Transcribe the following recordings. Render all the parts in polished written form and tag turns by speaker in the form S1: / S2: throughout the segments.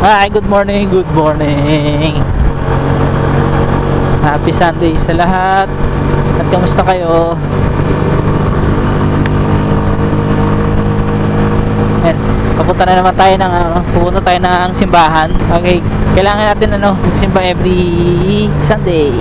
S1: Hi, good morning, good morning. Happy Sunday sa lahat. At kamusta kayo? Ayan, papunta na naman tayo ng pupunta tayo ng simbahan. Okay, kailangan natin simba every Sunday.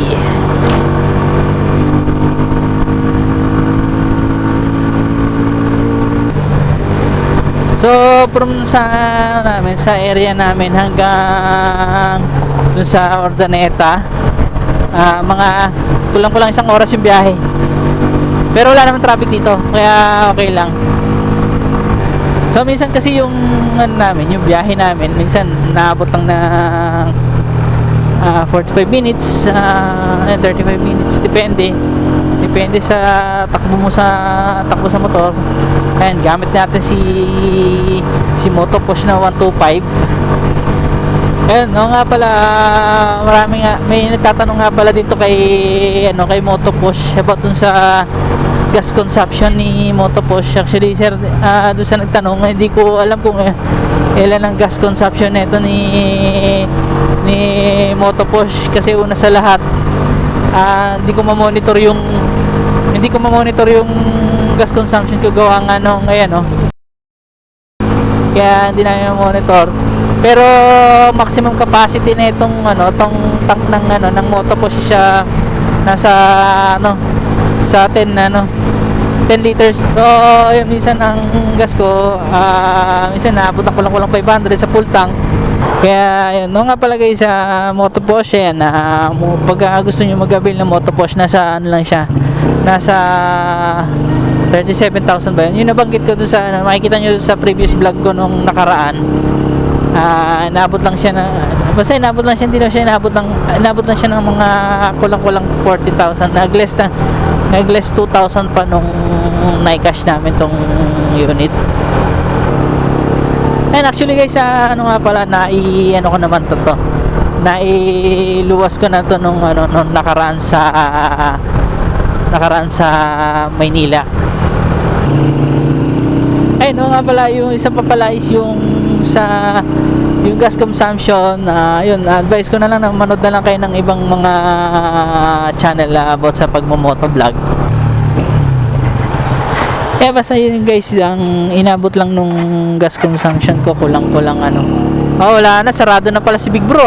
S1: So from sa area namin hanggang dun sa Ordaneta, mga kulang-kulang isang oras yung biyahe. Pero wala naman traffic dito, kaya okay lang. So minsan kasi yung yung biyahe namin, minsan naabot lang ng 45 minutes, 35 minutes, depende sa takbo sa motor. Ayan, gamit natin si Motopush na 125. Ayan, nga pala, may nagtatanong nga pala dito kay Motopush about dun sa gas consumption ni Motopush. Actually sir, dun sa nagtanong, hindi ko alam kung ilan ang gas consumption nito ni Motopush, kasi una sa lahat, hindi ko ma-monitor yung gas consumption ko gawa ngayon, kaya hindi namin monitor. Pero maximum capacity na itong tong tank ng Motopush siya nasa sa 10 liters. So minsan ang gas ko minsan naabot ang kulang 500 sa full tank. Kaya yun, nga pala guys, sa Motopush yan, pag gusto nyo mag-avail ng Motopush, nasa lang siya, nasa 37,000 ba yun? Yung nabanggit ko doon sa makikita nyo sa previous vlog ko nung nakaraan. Inabot lang siya basta inabot lang siya, hindi lang siya inabot lang siya ng mga kulang 40,000. Nag-less 2,000 pa nung na-cash namin tong unit. And actually guys, nga pala, ko naman to nailuwas ko na to nung nakaraan sa Maynila. Ay nga pala, yung isa pa pala is yung gas consumption. Yun, advice ko na lang na manood na lang kayo ng ibang mga channel about sa pagmomotovlog. Kaya basta yun guys, ang inabot lang nung gas consumption ko, kulang-kulang wala na, sarado na pala si Big Bro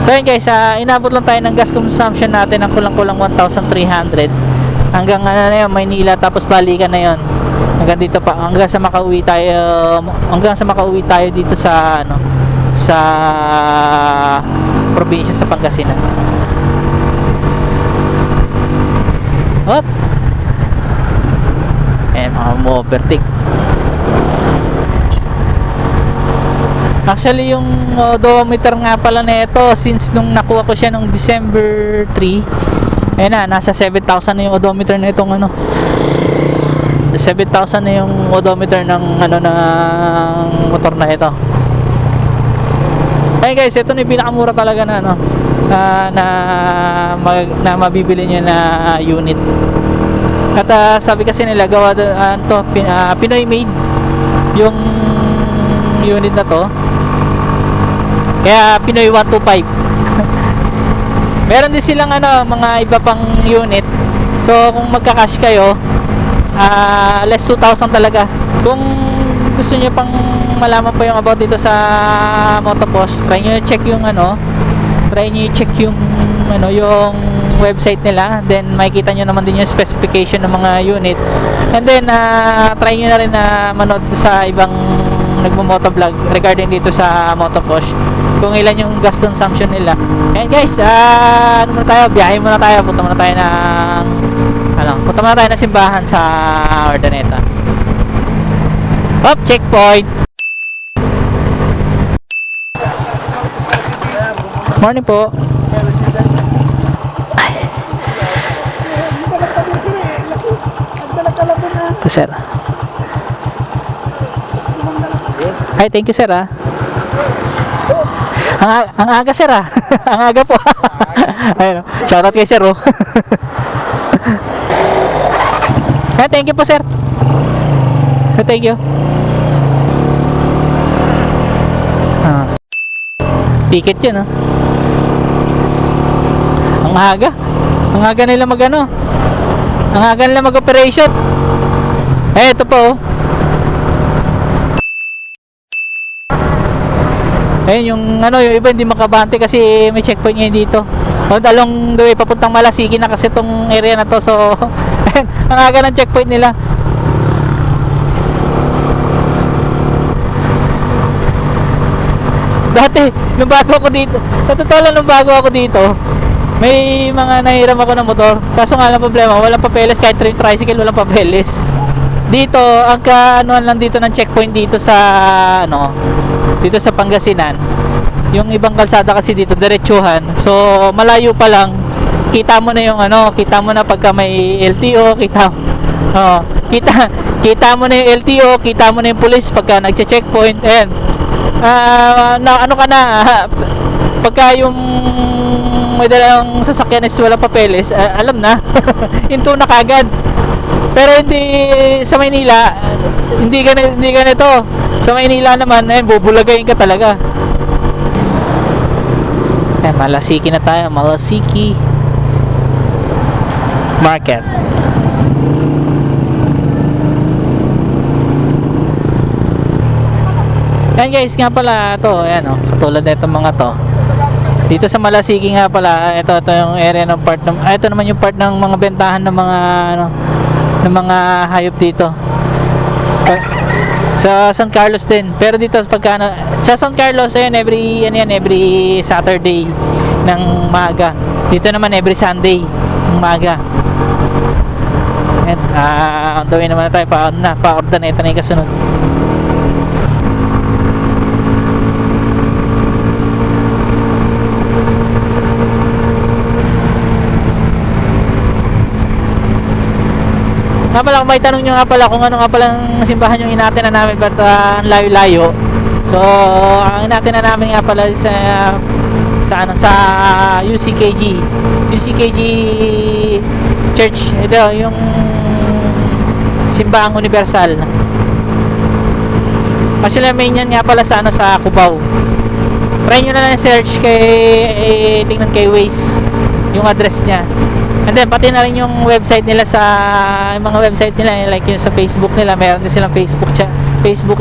S1: So yun guys, inabot lang tayo ng gas consumption natin ng kulang-kulang 1,300 hanggang Maynila, tapos balikan na yun hanggang dito pa, hanggang sa makauwi tayo dito sa sa probinsya sa Pangasinan. Hop, mga mo-overtake. Actually yung odometer nga pala na ito, since nung nakuha ko siya nung December 3, nasa 7,000 na yung odometer na itong 7,000 na yung odometer ng ng motor na ito. Ayun guys, ito na yung pinakamura talaga na na mabibili niya na unit. At sabi kasi nila, gawa Pinoy made yung unit na to, kaya Pinoy 125. Meron din silang mga iba pang unit. So kung magka-cash kayo, less 2,000 talaga. Kung gusto niyo pang malaman pa yung about dito sa Motopush, try niyo check yung yung website nila, then makikita nyo naman din yung specification ng mga unit, and then try nyo na rin na manood sa ibang nagmo-motovlog regarding dito sa Motopush kung ilan yung gas consumption nila. And guys, biyahe muna tayo, punta muna tayo ng simbahan sa Ordaneta. Hop, checkpoint. Morning po. Ito sir. Ay, thank you sir Ang aga sir Ang aga po. Ayun, shoutout kay sir Ay, thank you po sir. Thank you. Ticket yun, oh. Ang aga. Ang aga nila mag ano. Ang aga nila mag-operation. Eh, ito po, oh. Ayun, yung ano, yung iba hindi makabante kasi may checkpoint ngayon dito. O, along the way, papuntang Malasiki na kasi itong area na to. So, ayun, ang aga ng checkpoint nila. Dati, nung bago ako dito, sa totoo lang, nung bago ako dito, may mga nahiram ako ng motor. Kaso nga lang problema, walang papeles. Kahit tricycle, walang papeles. Dito, ang kaanuan lang dito ng checkpoint dito sa ano, dito sa Pangasinan. Yung ibang kalsada kasi dito diretsuhan. So malayo pa lang kita mo na yung ano, kita mo na pagka may LTO, kita mo na yung LTO, kita mo na yung police pagka nagche-checkpoint. And na ano ka na pagka yung may dalang sasakyan is wala papeles, alam na. Into na kagad. Pero hindi sa Maynila, hindi ganito. Sa Maynila naman, bubulagayin ka talaga. Malasiki na tayo, Malasiki Market. Yan guys, nga pala ito, ayan oh, katulad na itong mga to. Dito sa Malasiki nga pala, ito yung area ng part ng, ito naman yung part ng mga bentahan ng mga ano, ng mga hayop dito. Sa San Carlos din. Pero dito pagka sa San Carlos ayun, every Saturday ng maga. Dito naman every Sunday ng maga. And on the way naman na tayo pa-Ordaneta na yung kasunod. Nga pala, kung may tanong nyo nga pala kung ano nga palang simbahan yung inatin na namin, ba't ang layo-layo. So ang inatin na namin nga pala sa UCKG Church. Ito yung simbahang universal. Actually main yan nga pala sa sa Cubao. Try nyo na lang search tingnan kay Waze yung address nya. And then pati na rin yung website nila, yung mga website nila like yung sa Facebook nila, meron din silang Facebook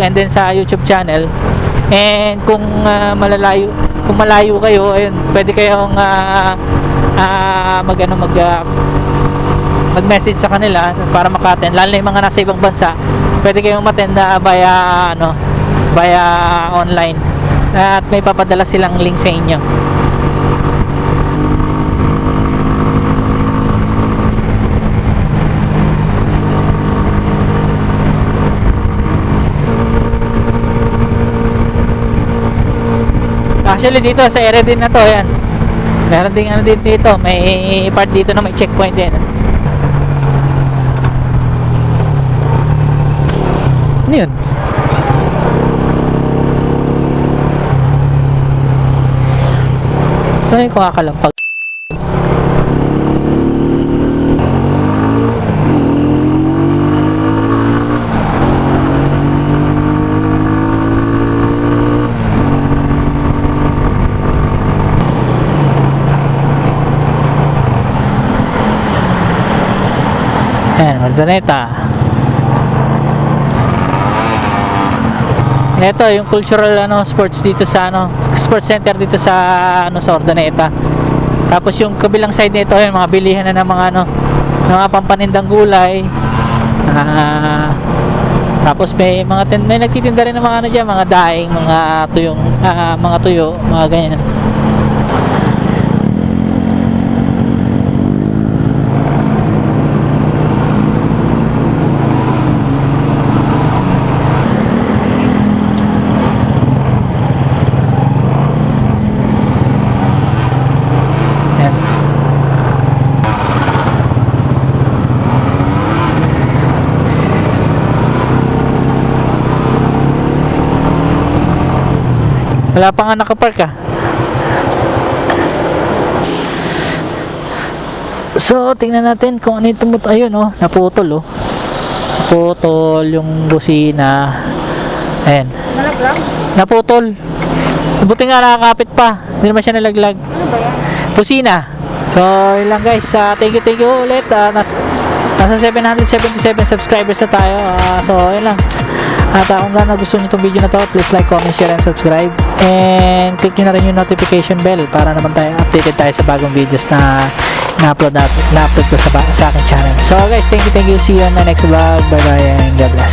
S1: and then sa YouTube channel. And kung malayo kayo, ayun, pwede kayong mag-message sa kanila para maka-attend, lalo na yung mga nasa ibang bansa. Pwede kayong ma-attend via online at may papadala silang link sa inyo. Actually dito sa area din na to, yan. Meron din ano dito, may part dito na may checkpoint din. Ano yun? Ano yung kakalampag? Ayan, Ordaneta. Ito yung cultural sports dito sa sports center dito sa sa Ordaneta. Tapos yung kabilang side nito ay mga bilihan na ng mga pampanindang gulay. Tapos may may nagtitinda rin ng mga diyan, mga daing, mga tuyo, mga ganyan. Wala pa nga nakapark So tingnan natin kung ano yung ayun naputol naputol yung busina. Ayan.
S2: Malaglag?
S1: Naputol. Buti nga nakakapit pa. Hindi naman siya nalaglag.
S2: Ano ba yan?
S1: Pusina. So, yun lang guys. Thank you ulit. Nasa 777 subscribers na tayo. So, yun lang. At kung gusto nyo itong video na to, please like, comment, share, and subscribe. And click nyo na rin yung notification bell para naman tayo updated tayo sa bagong videos na na-upload ko sa aking channel. So guys, thank you. See you on my next vlog. Bye bye and God bless.